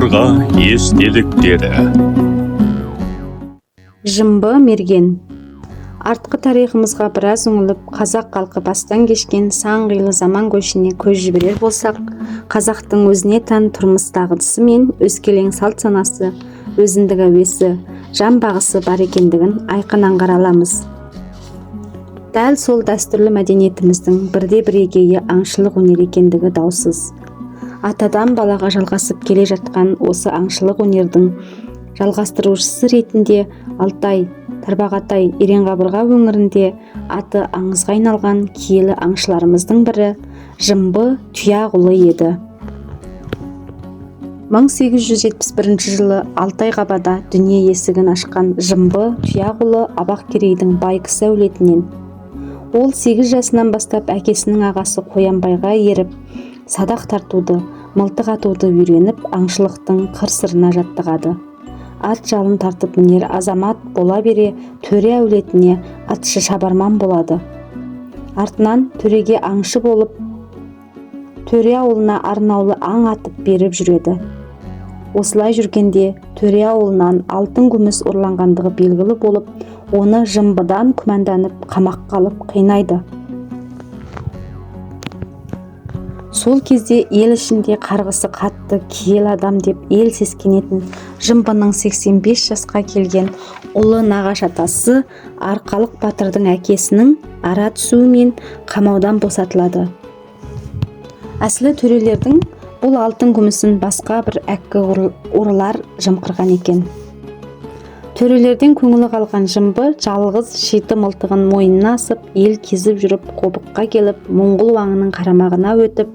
қабырға естеліктері. Жымбы мерген. Артқы тарихымызға біраз үңіліп, қазақ халқы бастан кешкен сан қилы заман көшіне көз жіберер болсақ, қазақтың өзіне тән тұрмыс дағдысы мен өскелең салт санасы, өзіндік әуесі, жан бағысы бар екендігін айқын аңғара аламыз. Дәл сол дәстүрлі мәдениетіміздің бірде бірегейі аңшылық өнер екендігі даусыз. Атадан балаға жалғасып келе жатқан осы аңшылық өнердің жалғастырушысы ретінде Алтай, Тарбағатай, Еренқабырға өңірінде аты аңызға айналған киелі аңшыларымыздың бірі Жымбы Тұяқұлы еді. 1871 жылы Алтай-Қабада дүние есігін ашқан Жымбы Тұяқұлы Абақкерейдің бай кісі әулетінен. Ол 8 жасынан бастап әкесінің ағасы Қоянбайға еріп, садақ тартуды, мылтық атуды үйреніп, аңшылықтың қыр-сырына жаттығады. Ат жалын тартып мінер азамат бола бере төре әулетіне атшы шабарман болады. Артынан төреге аңшы болып, төре ауылына арнаулы аң атып беріп жүреді. Осылай жүргенде төре ауылынан алтын күміс ұрланғандығы белгілі болып, оны Жымбыдан күмәнданып қамаққа алып қинайды. Сол кезде ел ішінде қарғысы қатты киелі адам деп ел сескенетін Жымбының 85 жасқа келген ұлы нағашы атасы Арқалық батырдың әкесінің ара түсуімен қамаудан босатылады. Әсілі төрелердің бұл алтын күмісін басқа бір әккі ұрылар жымқырған екен. Төрелерден көңілі қалған Жымбы жалғыз шиті мылтығын мойнына асып, ел кезіп жүріп, қобыққа келіп, Моңғол уаңының қарамағына өтіп,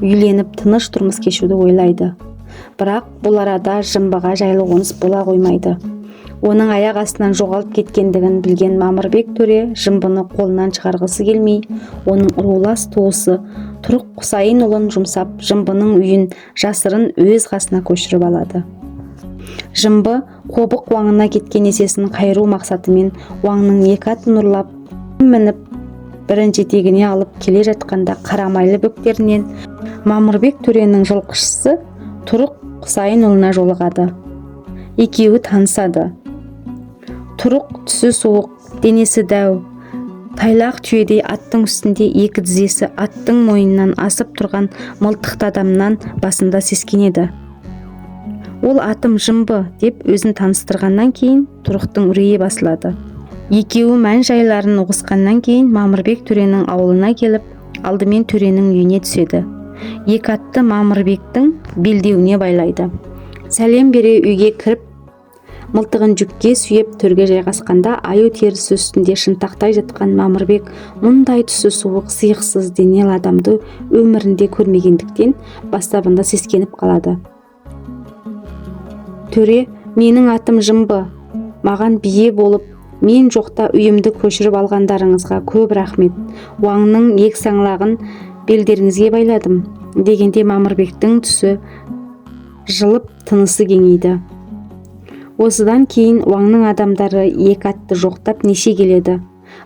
үйленіп, тыныш тұрмыс кешуді ойлайды. Бірақ бұл арада Жымбыға жайлы қоныс бола қоймайды. Оның аяқ астынан жоғалып кеткендігін білген Мамырбек төре Жымбыны қолынан шығарғысы келмей, оның рулас туысы Тұрық Құсайынұлын жұмсап, Жымбының үйін жасырын өз қасына көшіріп алады. Жымбы қобық уаңына кеткен есесін қайыру мақсатымен уаңның екі атын ұрлап, мініп, бірін жетегіне алып келе жатқанда Қарамайлы бөктерінен Мамырбек төренің жылқышысы Тұрық Құсайынұлына жолығады. Екеуі танысады. Тұрық түсі суық, денесі дәу, тайлақ түйедей аттың үстінде екі тізесі аттың мойнынан асып тұрған мылтықты адамнан басында сескенеді. Ол атым Жымбы деп өзін таныстырғаннан кейін Тұрықтың үрейі басылады. Екеуі мән жайларын ұғысқаннан кейін Мамырбек төренің ауылына келіп, алдымен төренің үйіне түседі. Екі атты Мамырбектің белдеуіне байлайды. Сәлем бере үйге кіріп, мылтығын жүкке сүйеп төрге жайғасқанда аю терісі үстінде шынтақтай жатқан Мамырбек мұндай түсі суық, сиықсыз денелі адамды өмірінде көрмегендіктен бастабында сескеніп қалады. Төре, менің атым Жымбы, маған бие болып, мен жоқта үйімді көшіріп алғандарыңызға көп рахмет. Уаңның ек саңлағын белдеріңізге байладым, дегенде Мамырбектің түсі жылып, тынысы кеңейді. Осыдан кейін уаңның адамдары ек атты жоқтап неше келеді.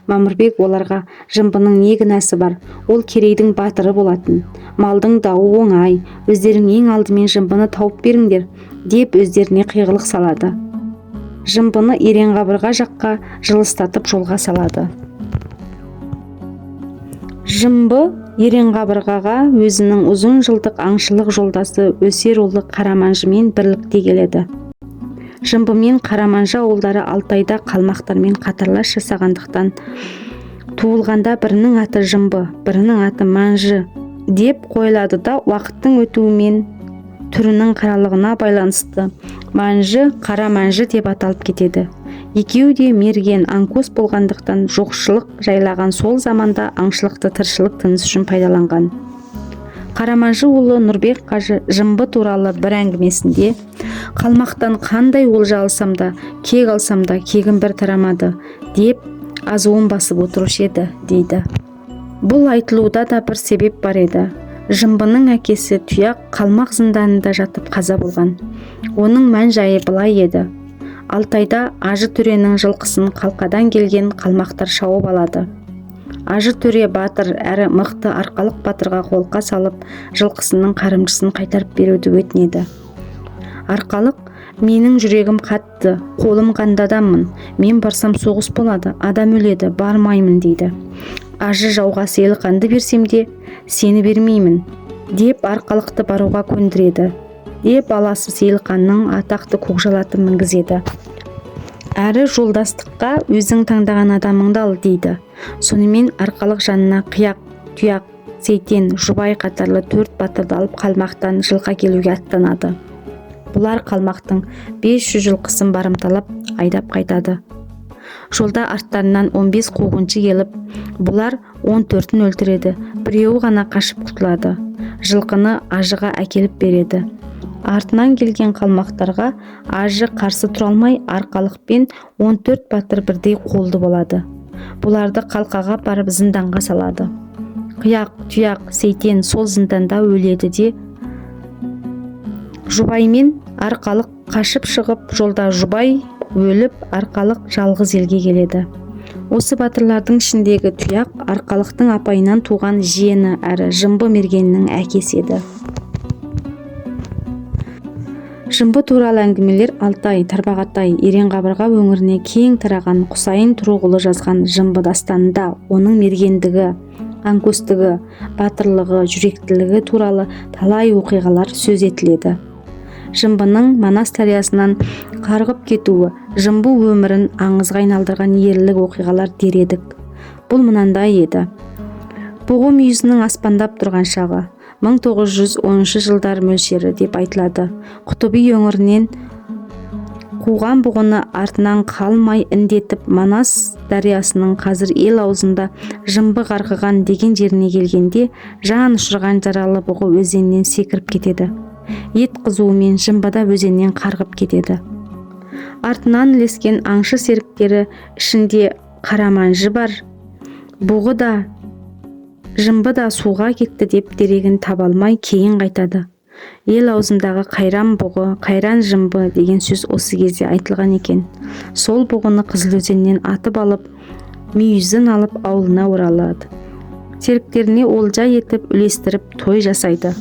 Мамырбек оларға Жымбының не кінәсі бар, ол керейдің батыры болатын. Малдың дауы оңай, өздерің ең алдымен Жымбыны тауып беріңдер, деп өздеріне қиғылық салады. Жымбыны Еренқабырға жаққа жылыстатып жолға салады. Жымбы Еренқабырғаға өзінің ұзын жылдық аңшылық жолдасы Өсерұлы Қараманжымен бірлікте келеді. Жымбы мен Қараманжы ауылдары Алтайда қалмақтармен қатарлас жасағандықтан туылғанда бірінің аты Жымбы, бірінің аты Манжы деп қойылады да, уақыттың өтуімен түрінің қаралығына байланысты Манжы, Қараманжы деп аталып кетеді. Екеуі де мерген аңкос болғандықтан жоқшылық жайлаған сол заманда аңшылықты тіршілік тыныс үшін пайдаланған. Қараманжы ұлы Нұрбек қажы Жымбы туралы бір әңгімесінде қалмақтан қандай олжа алсам да, кек алсам да, кегім бір тарамады деп азуын басып отырушы еді, дейді. Бұл айтылуда да бір себеп бар еді. Жымбының әкесі Тұяқ қалмақ зынданында жатып қаза болған. Оның мән жайы былай еді. Алтайда Ажы төренің жылқысын қалқадан келген қалмақтар шауып алады. Ажы төре батыр әрі мықты Арқалық батырға қолқа салып, жылқысының қарымшысын қайтарып беруді өтінеді. Арқалық: менің жүрегім қатты, қолым қанды адаммын, мен барсам соғыс болады, адам өледі, бармаймын дейді. Ажы жауға сейілқанды берсем де сені бермеймін деп Арқалықты баруға көндіреді деп баласы Сейілқанның атақты көкжал атын мінгізеді. Әрі жолдастыққа өзің таңдаған адамыңды ал дейді. Сонымен Арқалық жанына Қияқ, Тұяқ, Сейтен, Жұбай қатарлы 4 батырды алып қалмақтан жылға келуге аттанады. Бұлар қалмақтың 500 жылқысын барымталап айдап қайтады. Жолда арттарынан 15 қуғыншы келіп, бұлар 14-ін өлтіреді, біреуі ғана қашып құтылады. Жылқыны ажыға әкеліп береді. Артынан келген қалмақтарға ажы қарсы тұра алмай, Арқалықпен 14 батыр бірдей қолды болады. Бұларды қалқаға барып зынданға салады. Қияқ, Тұяқ, Сейтен сол зынданда өледі де Жұбай мен Арқалық қашып шығып, жолда Жұбай өліп, Арқалық жалғыз елге келеді. Осы батырлардың ішіндегі Тұяқ Арқалықтың апайынан туған жиені әрі Жымбы мергенінің әкесі еді. Жымбы туралы әңгімелер Алтай, Тарбағатай, Еренқабырға өңіріне кең тараған Құсайын Тұруғұлы жазған Жымбы дастанында оның мергендігі, аңкөстігі, батырлығы, жүректілігі туралы талай оқиғалар сөз етіледі. Жымбының Манас дариясынан қарғып кетуі, Жымбы өмірін аңызға айналдырған ерлік оқиғалар дер едік. Бұл мынандай еді. Бұғы мүйізінің аспандап тұрған шағы 1910 жылдар мөлшері деп айтылады. Құтыби өңірінен қуған бұғыны артынан қалмай індетіп Манас дариясының қазір ел аузында Жымбы қарғыған деген жеріне келгенде жан ұшырған жаралы бұғы өзеннен секіріп кетеді. Ет қызуымен Жымбыда өзеннен қарғып кетеді. Артынан ілескен аңшы серіктері ішінде Қараманжы бар. Бұғы да Жымбы да суға кетті деп дерегін таба алмай кейін қайтады. Ел аузындағы қайран бұғы, қайран Жымбы деген сөз осы кезде айтылған екен. Сол бұғыны Қызылөзеннен атып алып, мүйізін алып ауылына оралады. Серіктеріне олжа етіп үлестіріп той жасайды.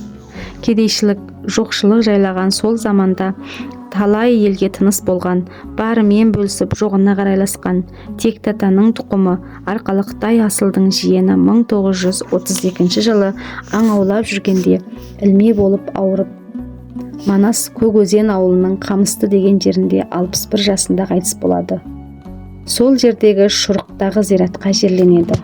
Кедейшілік, жоқшылық жайлаған сол заманда талай елге тыныс болған, барымен бөлісіп жоғына қарайласқан тек татаның тұқымы Арқалықтай асылдың жиені 1932 жылы аң аулап жүргенде ілме болып ауырып Манас Көкөзен ауылының Қамысты деген жерінде 61 жасында қайтыс болады. Сол жердегі Шұрықтағы зиратқа жерленеді.